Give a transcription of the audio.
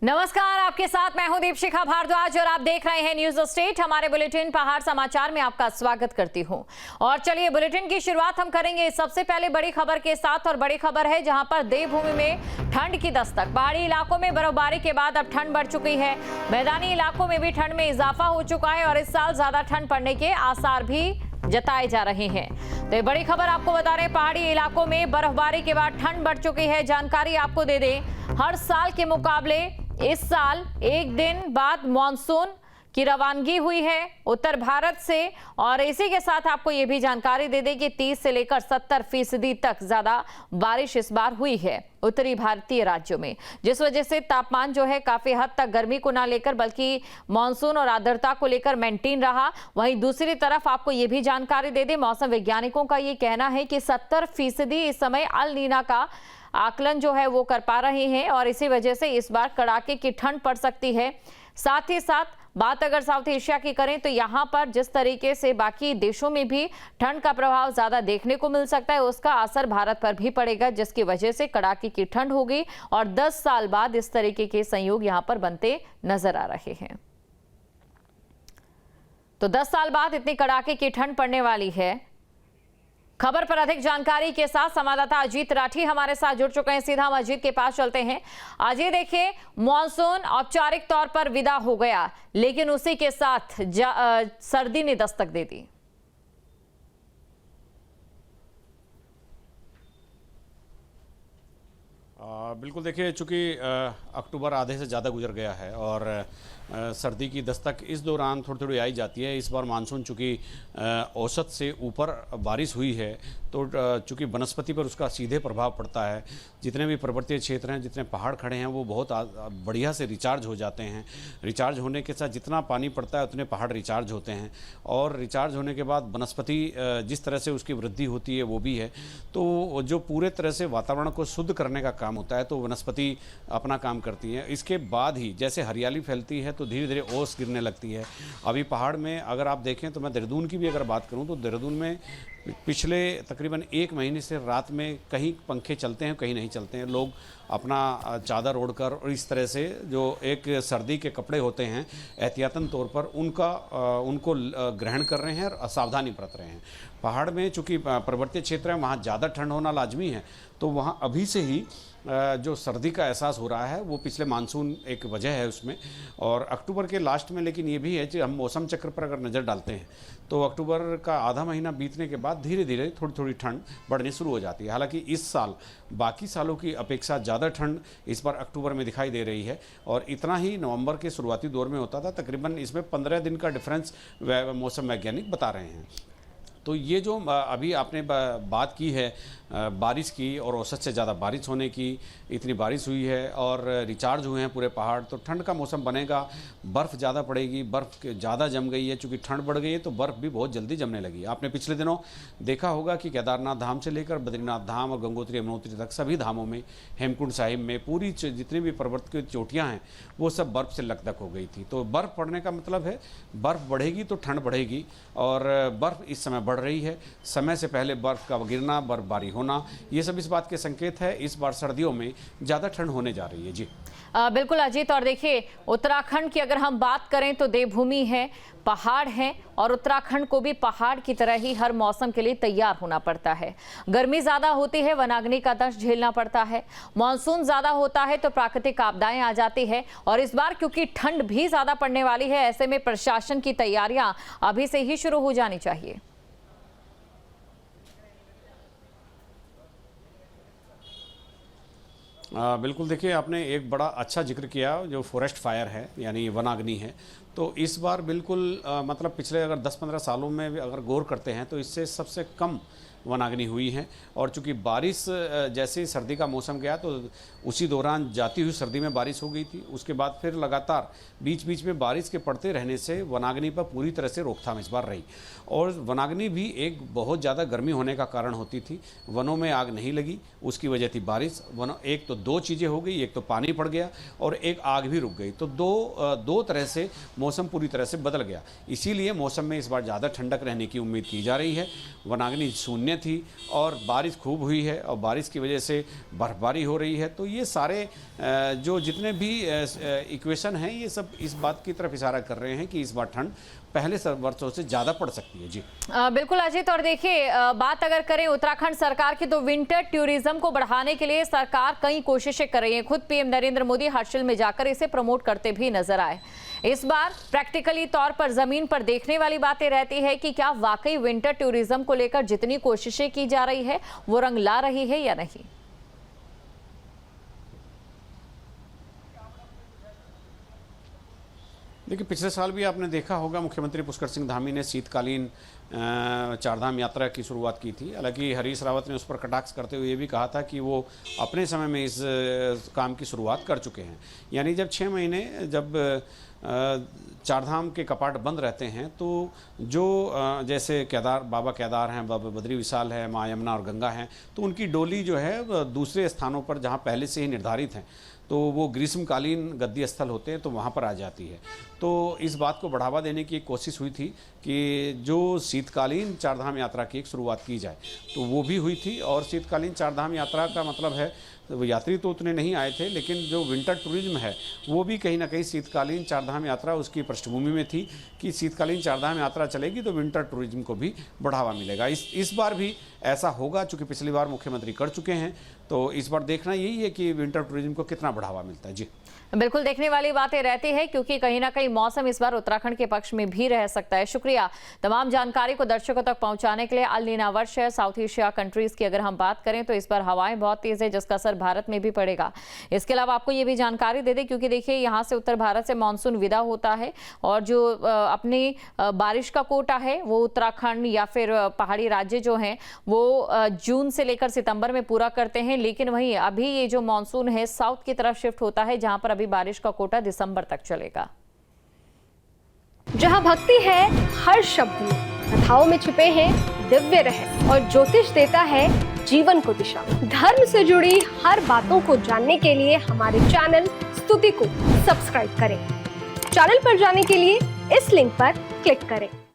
नमस्कार, आपके साथ मैं हूं दीपशिखा भारद्वाज और आप देख रहे हैं न्यूज स्टेट। हमारे बुलेटिन पहाड़ समाचार में आपका स्वागत करती हूं। और चलिए बुलेटिन की शुरुआत हम करेंगे सबसे पहले बड़ी खबर के साथ। और बड़ी खबर है जहां पर देवभूमि में ठंड की दस्तक। पहाड़ी इलाकों में बर्फबारी के बाद अब ठंड बढ़ चुकी है। मैदानी इलाकों में भी ठंड में इजाफा हो चुका है और इस साल ज्यादा ठंड पड़ने के आसार भी जताए जा रहे हैं। तो ये बड़ी खबर आपको बता रहे हैं, पहाड़ी इलाकों में बर्फबारी के बाद ठंड बढ़ चुकी है। जानकारी आपको दे दें, हर साल के मुकाबले इस साल एक दिन बाद मॉनसून की रवानगी हुई है उत्तर भारत से। और इसी के साथ आपको यह भी जानकारी दे दें कि 30 से लेकर 70% तक ज्यादा बारिश इस बार हुई है उत्तरी भारतीय राज्यों में, जिस वजह से तापमान जो है काफी हद तक गर्मी को ना लेकर बल्कि मानसून और आर्द्रता को लेकर मेंटेन रहा। वहीं दूसरी तरफ आपको यह भी जानकारी दे दें, मौसम वैज्ञानिकों का ये कहना है कि 70% इस समय अल नीना का आकलन जो है वो कर पा रहे हैं और इसी वजह से इस बार कड़ाके की ठंड पड़ सकती है। साथ ही साथ बात अगर साउथ एशिया की करें तो यहाँ पर जिस तरीके से बाकी देशों में भी ठंड का प्रभाव ज्यादा देखने को मिल सकता है, उसका असर भारत पर भी पड़ेगा, जिसकी वजह से कड़ाके की ठंड होगी और 10 साल बाद इस तरीके के संयोग यहाँ पर बनते नजर आ रहे हैं। तो 10 साल बाद इतनी कड़ाके की ठंड पड़ने वाली है। खबर पर अधिक जानकारी के साथ संवाददाता अजीत राठी हमारे साथ जुड़ चुके हैं। सीधा हम अजीत के पास चलते हैं। अजीत, देखिए, मॉनसून औपचारिक तौर पर विदा हो गया, लेकिन उसी के साथ सर्दी ने दस्तक दे दी। बिल्कुल, देखिए, चूंकि अक्टूबर आधे से ज़्यादा गुजर गया है और सर्दी की दस्तक इस दौरान थोड़ी थोड़ी आई जाती है। इस बार मानसून चूंकि औसत से ऊपर बारिश हुई है तो चूंकि वनस्पति पर उसका सीधे प्रभाव पड़ता है। जितने भी पर्वतीय क्षेत्र हैं, जितने पहाड़ खड़े हैं, वो बहुत बढ़िया से रिचार्ज हो जाते हैं। रिचार्ज होने के साथ जितना पानी पड़ता है उतने पहाड़ रिचार्ज होते हैं और रिचार्ज होने के बाद वनस्पति जिस तरह से उसकी वृद्धि होती है वो भी है। तो जो पूरे तरह से वातावरण को शुद्ध करने का काम होता है तो वनस्पति अपना काम करती है। इसके बाद ही जैसे हरियाली फैलती है तो धीरे धीरे ओस गिरने लगती है। अभी पहाड़ में अगर आप देखें तो मैं देहरादून की भी अगर बात करूं तो देहरादून में पिछले तकरीबन 1 महीने से रात में कहीं पंखे चलते हैं, कहीं नहीं चलते हैं। लोग अपना चादर ओढ़कर और इस तरह से जो एक सर्दी के कपड़े होते हैं एहतियातन तौर पर उनको ग्रहण कर रहे हैं और सावधानी बरत रहे हैं। पहाड़ में चूँकि पर्वतीय क्षेत्र है, वहाँ ज़्यादा ठंड होना लाजमी है, तो वहाँ अभी से ही जो सर्दी का एहसास हो रहा है वो पिछले मानसून एक वजह है उसमें। और अक्टूबर के लास्ट में लेकिन ये भी है कि हम मौसम चक्र पर अगर नज़र डालते हैं तो अक्टूबर का आधा महीना बीतने के बाद धीरे धीरे थोड़ी थोड़ी ठंड बढ़नी शुरू हो जाती है। हालांकि इस साल बाकी सालों की अपेक्षा ज़्यादा ठंड इस बार अक्टूबर में दिखाई दे रही है और इतना ही नवंबर के शुरुआती दौर में होता था। तकरीबन इसमें 15 दिन का डिफरेंस मौसम वैज्ञानिक बता रहे हैं। तो ये जो अभी आपने बात की है बारिश की और औसत से ज़्यादा बारिश होने की, इतनी बारिश हुई है और रिचार्ज हुए हैं पूरे पहाड़, तो ठंड का मौसम बनेगा। बर्फ़ ज़्यादा पड़ेगी, बर्फ़ ज़्यादा जम गई है, चूँकि ठंड बढ़ गई है तो बर्फ़ भी बहुत जल्दी जमने लगी। आपने पिछले दिनों देखा होगा कि केदारनाथ धाम से लेकर बद्रीनाथ धाम और गंगोत्री यमुनोत्री तक सभी धामों में, हेमकुंड साहिब में, पूरी जितनी भी पर्वत की चोटियाँ हैं वो सब बर्फ़ से लकदक हो गई थी। तो बर्फ़ पड़ने का मतलब है बर्फ़ बढ़ेगी तो ठंड बढ़ेगी और बर्फ़ इस समय बढ़ रही है। समय से पहले बर्फ़ का गिरना, बर्फबारी होना, ये सब इस बात के संकेत है इस बार सर्दियों में ज़्यादा ठंड होने जा रही है। जी बिल्कुल अजीत। और देखिए, उत्तराखंड की अगर हम बात करें तो देवभूमि है, पहाड़ हैं और उत्तराखंड को भी पहाड़ की तरह ही हर मौसम के लिए तैयार होना पड़ता है। गर्मी ज्यादा होती है, वनाग्नि का दंश झेलना पड़ता है। मानसून ज्यादा होता है तो प्राकृतिक आपदाएं आ जाती है और इस बार क्योंकि ठंड भी ज्यादा पड़ने वाली है, ऐसे में प्रशासन की तैयारियां अभी से ही शुरू हो जानी चाहिए। बिल्कुल, देखिए, आपने एक बड़ा अच्छा जिक्र किया जो फॉरेस्ट फायर है यानी वनाग्नि है। तो इस बार बिल्कुल मतलब पिछले अगर 10-15 सालों में अगर गौर करते हैं तो इससे सबसे कम वनाग्नि हुई है। और चूंकि बारिश जैसे ही सर्दी का मौसम गया तो उसी दौरान जाती हुई सर्दी में बारिश हो गई थी। उसके बाद फिर लगातार बीच बीच में बारिश के पड़ते रहने से वनाग्नि पर पूरी तरह से रोकथाम इस बार रही। और वनाग्नि भी एक बहुत ज़्यादा गर्मी होने का कारण होती थी। वनों में आग नहीं लगी, उसकी वजह थी बारिश। एक तो 2 चीज़ें हो गई, एक तो पानी पड़ गया और एक आग भी रुक गई। तो दो तरह से मौसम पूरी तरह से बदल गया। इसीलिए मौसम में इस बार ज़्यादा ठंडक रहने की उम्मीद की जा रही है। वनाग्नि शून्य शून्य थी और बारिश खूब हुई है और बारिश की वजह से बर्फबारी हो रही है। तो ये सारे जो जितने भी इक्वेशन हैं ये सब इस बात की तरफ इशारा कर रहे हैं कि इस बार ठंड पहले वर्षों से ज़्यादा पड़ सकती है। जी बिल्कुल अजीत, और देखिए बात अगर करें उत्तराखंड सरकार की तो विंटर टूरिज्म को बढ़ाने के लिए सरकार कई कोशिशें कर रही है। खुद पीएम नरेंद्र मोदी हर्षिल में जाकर इसे प्रमोट करते भी नजर आए। इस बार प्रैक्टिकली तौर पर जमीन पर देखने वाली बातें रहती है कि क्या वाकई विंटर टूरिज्म को लेकर जितनी कोशिशें की जा रही है वो रंग ला रही है या नहीं। देखिए, पिछले साल भी आपने देखा होगा मुख्यमंत्री पुष्कर सिंह धामी ने शीतकालीन चारधाम यात्रा की शुरुआत की थी। हालांकि हरीश रावत ने उस पर कटाक्ष करते हुए ये भी कहा था कि वो अपने समय में इस काम की शुरुआत कर चुके हैं। यानी जब 6 महीने जब चारधाम के कपाट बंद रहते हैं तो जो जैसे बाबा केदार हैं, बाबा बद्री विशाल है, माँ यमुना और गंगा हैं, तो उनकी डोली जो है दूसरे स्थानों पर जहाँ पहले से ही निर्धारित हैं तो वो ग्रीष्मकालीन गद्दी स्थल होते हैं तो वहाँ पर आ जाती है। तो इस बात को बढ़ावा देने की एक कोशिश हुई थी कि जो शीतकालीन चारधाम यात्रा की एक शुरुआत की जाए, तो वो भी हुई थी। और शीतकालीन चारधाम यात्रा का मतलब है वो यात्री तो उतने नहीं आए थे, लेकिन जो विंटर टूरिज्म है वो भी कहीं ना कहीं शीतकालीन चारधाम यात्रा उसकी पृष्ठभूमि में थी कि शीतकालीन चारधाम यात्रा चलेगी तो विंटर टूरिज्म को भी बढ़ावा मिलेगा। इस बार भी ऐसा होगा, चूँकि पिछली बार मुख्यमंत्री कर चुके हैं, तो इस बार देखना यही है कि विंटर टूरिज्म को कितना बढ़ावा मिलता है। जी बिल्कुल देखने वाली बातें रहती है, क्योंकि कहीं ना कहीं मौसम इस बार उत्तराखंड के पक्ष में भी रह सकता है। शुक्रिया तमाम जानकारी को दर्शकों तक पहुंचाने के लिए। अल नीना वर्ष है, साउथ एशिया कंट्रीज की अगर हम बात करें तो इस बार हवाएं बहुत तेज है जिसका असर भारत में भी पड़ेगा। इसके अलावा आपको ये भी जानकारी दे दें, क्योंकि देखिए यहाँ से उत्तर भारत से मानसून विदा होता है और जो अपनी बारिश का कोटा है वो उत्तराखंड या फिर पहाड़ी राज्य जो हैं वो जून से लेकर सितंबर में पूरा करते हैं। लेकिन वहीं अभी ये जो मानसून है साउथ की तरफ शिफ्ट होता है, जहां पर अभी बारिश का कोटा दिसंबर तक चलेगा। जहां भक्ति है हर शब्द में, कथाओं में छुपे हैं दिव्य रहस्य और ज्योतिष देता है जीवन को दिशा। धर्म से जुड़ी हर बातों को जानने के लिए हमारे चैनल स्तुति को सब्सक्राइब करें। चैनल पर जाने के लिए इस लिंक पर क्लिक करें।